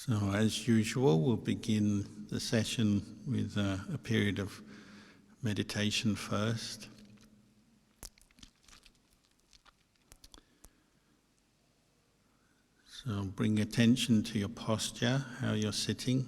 So as usual, we'll begin the session with a period of meditation first. So bring attention to your posture, how you're sitting.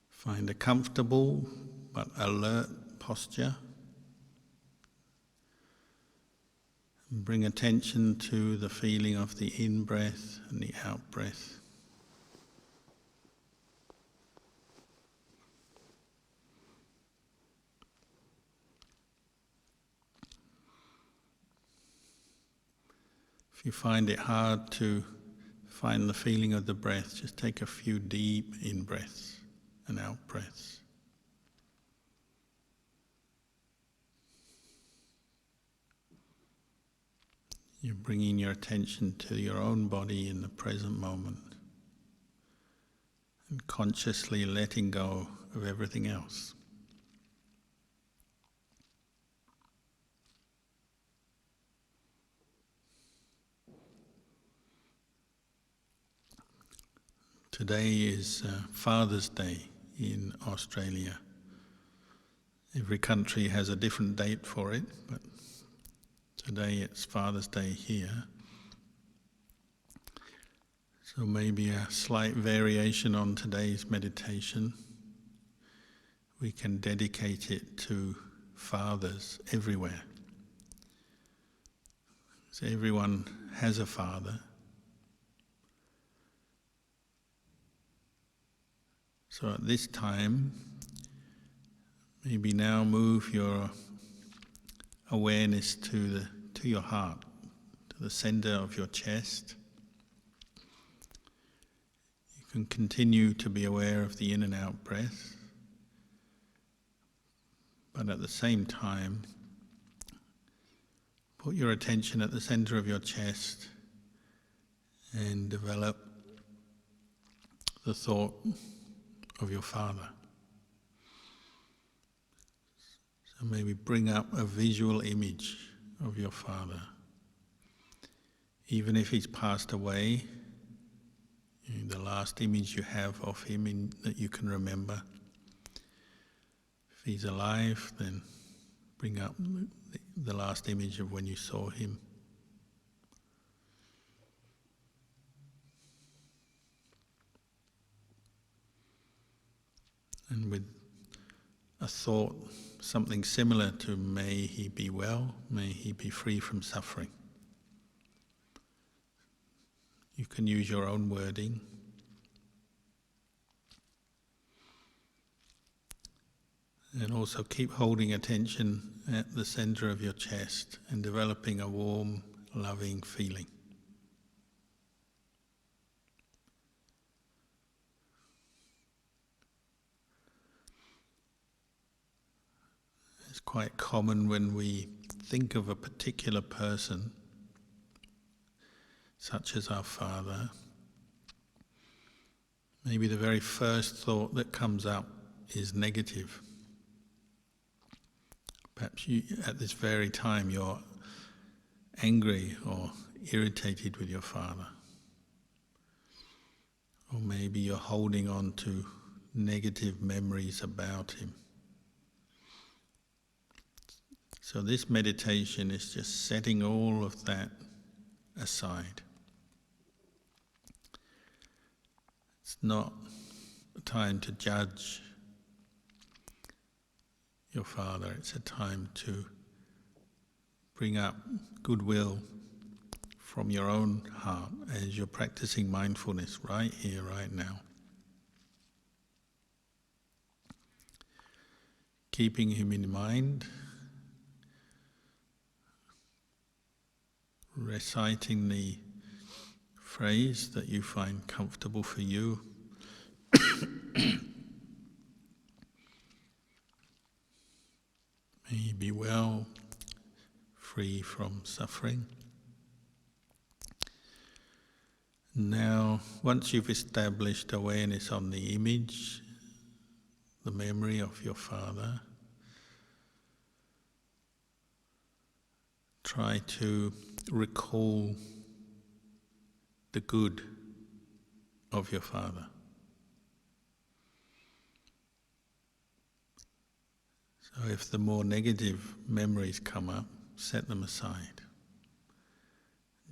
Find a comfortable but alert posture. And bring attention to the feeling of the in-breath and the out-breath. If you find it hard to find the feeling of the breath, just take a few deep in-breaths and out-breaths. You're bringing your attention to your own body in the present moment and consciously letting go of everything else. Today is Father's Day in Australia. Every country has a different date for it, but today it's Father's Day here. So maybe a slight variation on today's meditation. We can dedicate it to fathers everywhere. So everyone has a father. So at this time, maybe now move your awareness to your heart, to the center of your chest. You can continue to be aware of the in and out breath, but at the same time, put your attention at the center of your chest and develop the thought of your father. So maybe bring up a visual image of your father. Even if he's passed away, the last image you have of him that you can remember. If he's alive, then bring up the last image of when you saw him. And with a thought, something similar to may he be well, may he be free from suffering. You can use your own wording. And also keep holding attention at the center of your chest and developing a warm, loving feeling. It's quite common when we think of a particular person, such as our father, maybe the very first thought that comes up is negative. Perhaps at this very time you're angry or irritated with your father. Or maybe you're holding on to negative memories about him. So this meditation is just setting all of that aside. It's not a time to judge your father, it's a time to bring up goodwill from your own heart as you're practicing mindfulness right here, right now. Keeping him in mind, reciting the phrase that you find comfortable for you. May he be well, free from suffering. Now, once you've established awareness on the image, the memory of your father, try to recall the good of your father. So if the more negative memories come up, set them aside.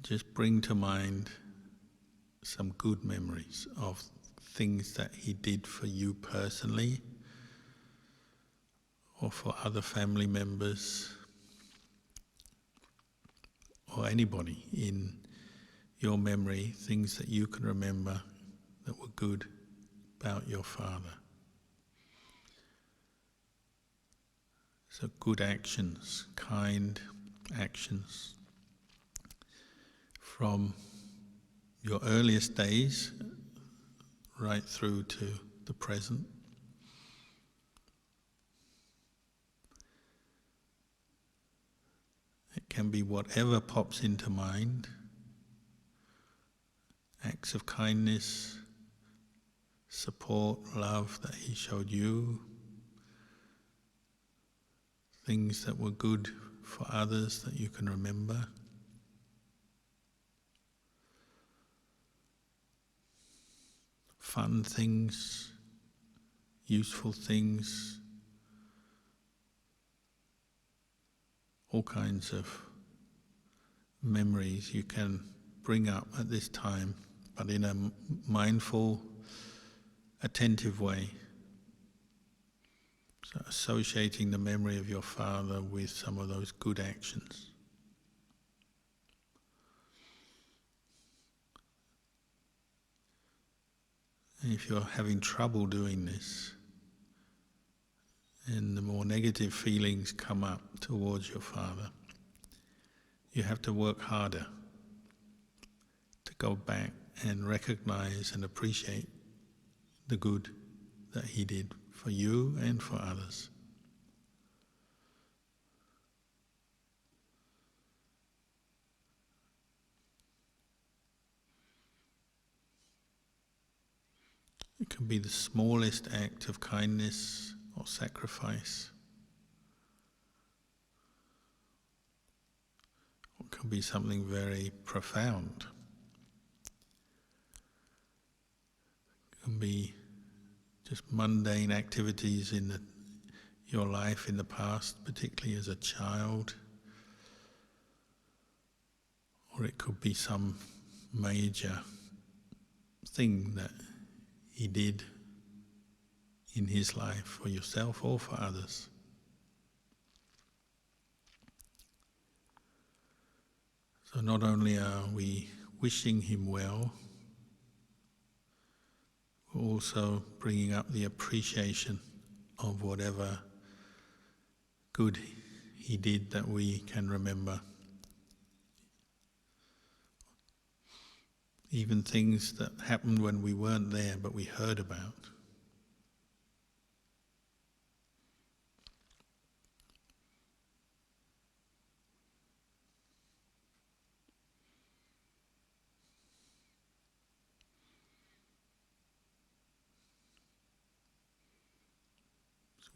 Just bring to mind some good memories of things that he did for you personally or for other family members or anybody in your memory, things that you can remember that were good about your father. So good actions, kind actions from your earliest days right through to the present. It can be whatever pops into mind, acts of kindness, support, love that he showed you, things that were good for others that you can remember. Fun things, useful things, all kinds of memories you can bring up at this time, but in a mindful, attentive way. So associating the memory of your father with some of those good actions. And if you're having trouble doing this, and the more negative feelings come up towards your father, you have to work harder to go back and recognize and appreciate the good that he did for you and for others. It can be the smallest act of kindness or sacrifice. Or it can be something very profound. It can be just mundane activities in your life in the past, particularly as a child. Or it could be some major thing that he did in his life for yourself or for others. So not only are we wishing him well, we're also bringing up the appreciation of whatever good he did that we can remember. Even things that happened when we weren't there but we heard about.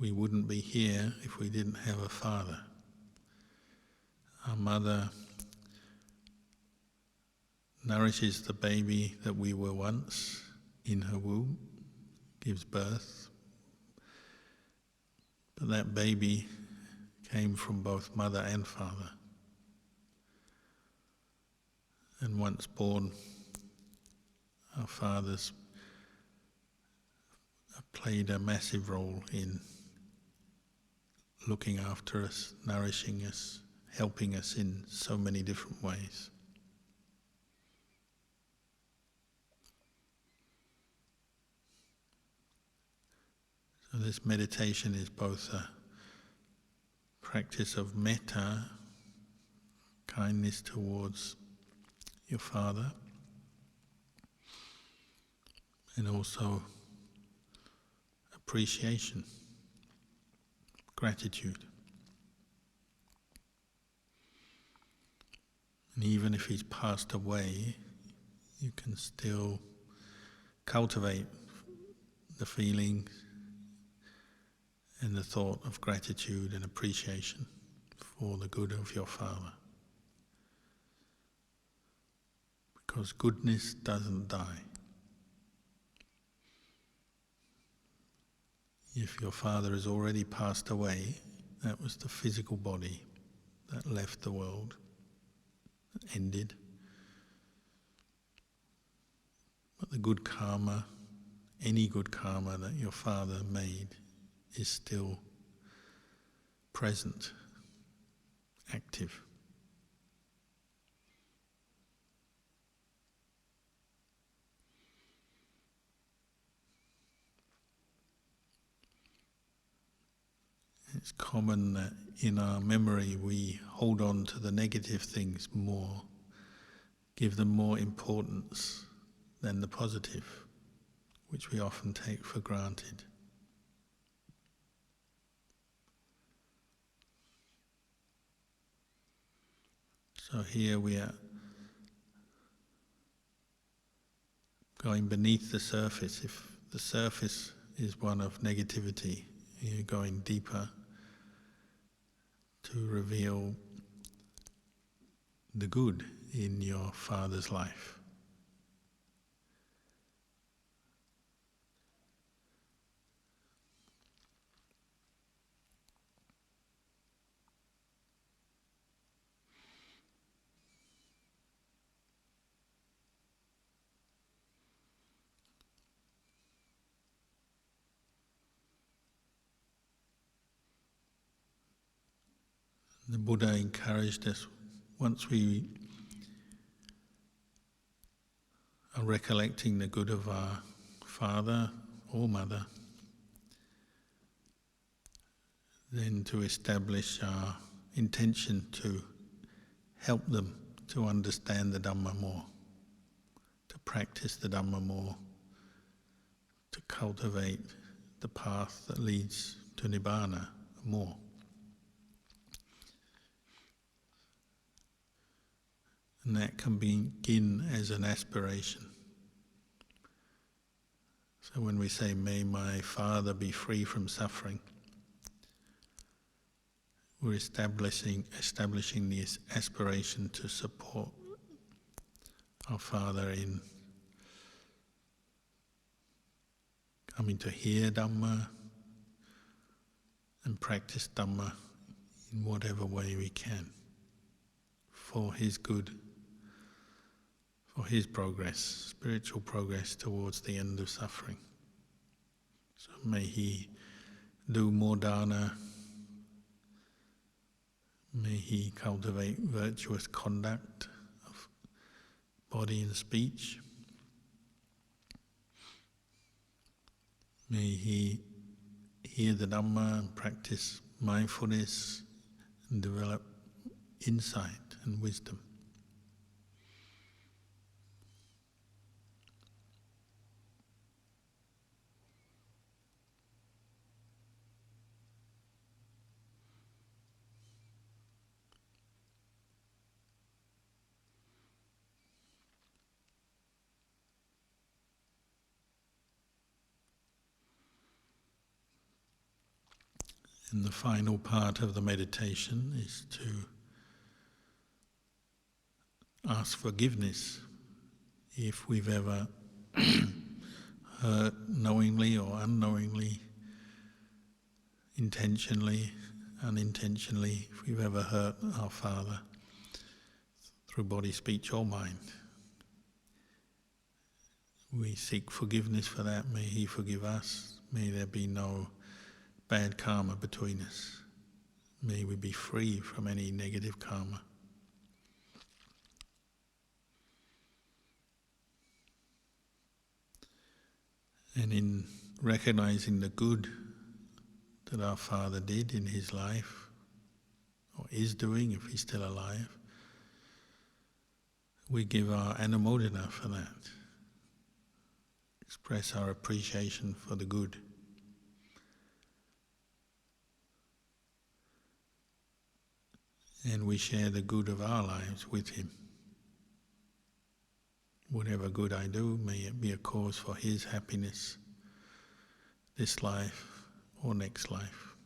We wouldn't be here if we didn't have a father. Our mother nourishes the baby that we were once in her womb, gives birth. But that baby came from both mother and father. And once born, our fathers played a massive role in looking after us, nourishing us, helping us in so many different ways. So this meditation is both a practice of metta, kindness towards your father, and also appreciation, gratitude. And even if he's passed away, you can still cultivate the feelings and the thought of gratitude and appreciation for the good of your father. Because goodness doesn't die. If your father has already passed away, that was the physical body that left the world, that ended. But the good karma, any good karma that your father made, is still present, active. It's common that in our memory we hold on to the negative things more, give them more importance than the positive, which we often take for granted. So here we are going beneath the surface. If the surface is one of negativity, you're going deeper to reveal the good in your father's life. The Buddha encouraged us, once we are recollecting the good of our father or mother, then to establish our intention to help them to understand the Dhamma more, to practice the Dhamma more, to cultivate the path that leads to Nibbana more. And that can begin as an aspiration. So when we say, may my father be free from suffering, we're establishing this aspiration to support our father in coming to hear Dhamma and practice Dhamma in whatever way we can for his good, for his progress, spiritual progress towards the end of suffering. So may he do more dana, may he cultivate virtuous conduct of body and speech. May he hear the Dhamma and practice mindfulness and develop insight and wisdom. And the final part of the meditation is to ask forgiveness if we've ever hurt knowingly or unknowingly, intentionally, unintentionally, if we've ever hurt our father through body, speech or mind. We seek forgiveness for that. May he forgive us. May there be no bad karma between us. May we be free from any negative karma. And in recognizing the good that our father did in his life, or is doing if he's still alive, we give our anumodana for that. Express our appreciation for the good. And we share the good of our lives with him. Whatever good I do, may it be a cause for his happiness, this life or next life.